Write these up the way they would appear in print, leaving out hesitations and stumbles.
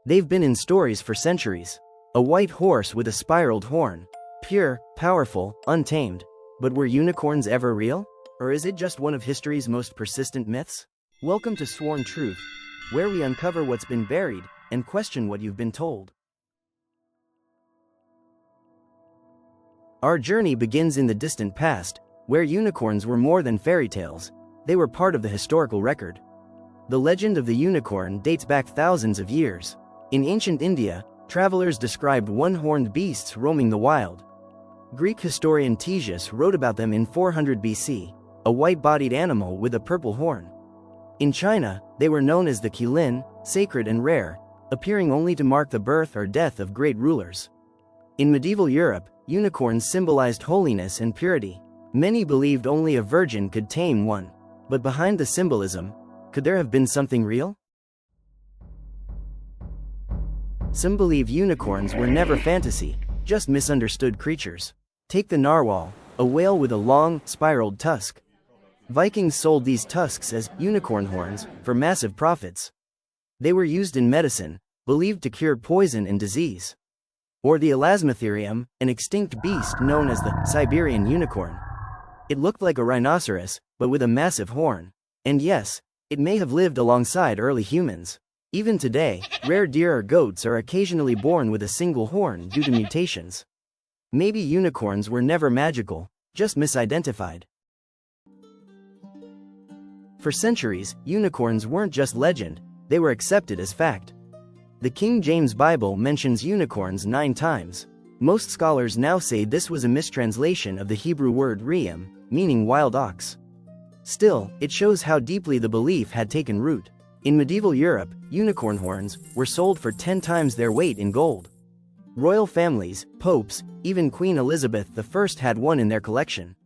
They've been in stories for centuries. A white horse with a spiraled horn. Pure, powerful, untamed. But were unicorns ever real? Or is it just one of history's most persistent myths? Welcome to Sworn Truth, where we uncover what's been buried and question what you've been told. Our journey begins in the distant past, where unicorns were more than fairy tales. They were part of the historical record. The legend of the unicorn dates back thousands of years. In ancient India, travelers described one-horned beasts roaming the wild. Greek historian Ctesias wrote about them in 400 BC, a white-bodied animal with a purple horn. In China, they were known as the qilin, sacred and rare, appearing only to mark the birth or death of great rulers. In medieval Europe, unicorns symbolized holiness and purity. Many believed only a virgin could tame one. But behind the symbolism, could there have been something real? Some believe unicorns were never fantasy, just misunderstood creatures. Take the narwhal, a whale with a long, spiraled tusk. Vikings sold these tusks as unicorn horns for massive profits. They were used in medicine, believed to cure poison and disease. Or the Elasmotherium, an extinct beast known as the Siberian unicorn. It looked like a rhinoceros, but with a massive horn. And yes, it may have lived alongside early humans. Even today, rare deer or goats are occasionally born with a single horn due to mutations. Maybe unicorns were never magical, just misidentified. For centuries, unicorns weren't just legend, they were accepted as fact. The King James Bible mentions unicorns 9 times. Most scholars now say this was a mistranslation of the Hebrew word rhium, meaning wild ox. Still, it shows how deeply the belief had taken root. In medieval Europe, unicorn horns were sold for 10 times their weight in gold. Royal families, popes, even Queen Elizabeth I had one in their collection.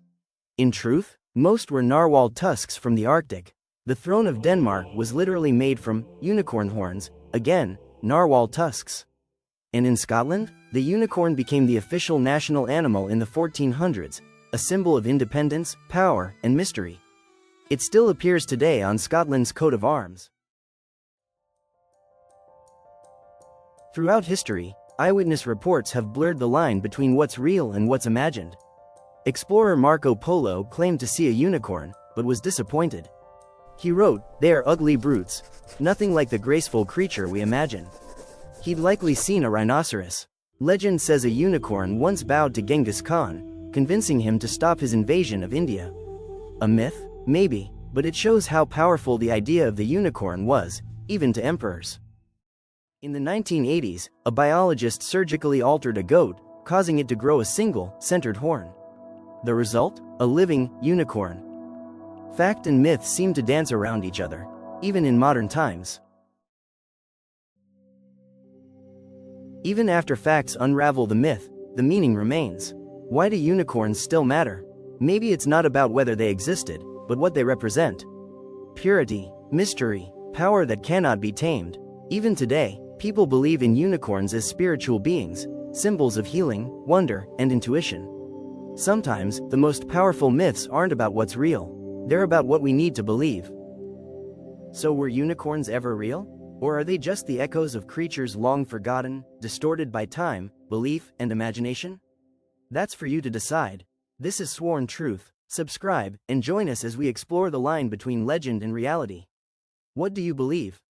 In truth, most were narwhal tusks from the Arctic. The throne of Denmark was literally made from unicorn horns, again, narwhal tusks. And in Scotland, the unicorn became the official national animal in the 1400s, a symbol of independence, power, and mystery. It still appears today on Scotland's coat of arms. Throughout history, eyewitness reports have blurred the line between what's real and what's imagined. Explorer Marco Polo claimed to see a unicorn, but was disappointed. He wrote, "They are ugly brutes, nothing like the graceful creature we imagine." He'd likely seen a rhinoceros. Legend says a unicorn once bowed to Genghis Khan, convincing him to stop his invasion of India. A myth? Maybe, but it shows how powerful the idea of the unicorn was, even to emperors. In the 1980s, a biologist surgically altered a goat, causing it to grow a single, centered horn. The result? A living unicorn. Fact and myth seem to dance around each other, even in modern times. Even after facts unravel the myth, the meaning remains. Why do unicorns still matter? Maybe it's not about whether they existed, but what they represent. Purity, mystery, power that cannot be tamed. Even today, people believe in unicorns as spiritual beings, symbols of healing, wonder, and intuition. Sometimes, the most powerful myths aren't about what's real. They're about what we need to believe. So were unicorns ever real? Or are they just the echoes of creatures long forgotten, distorted by time, belief, and imagination? That's for you to decide. This is Sworn Truth. Subscribe, and join us as we explore the line between legend and reality. What do you believe?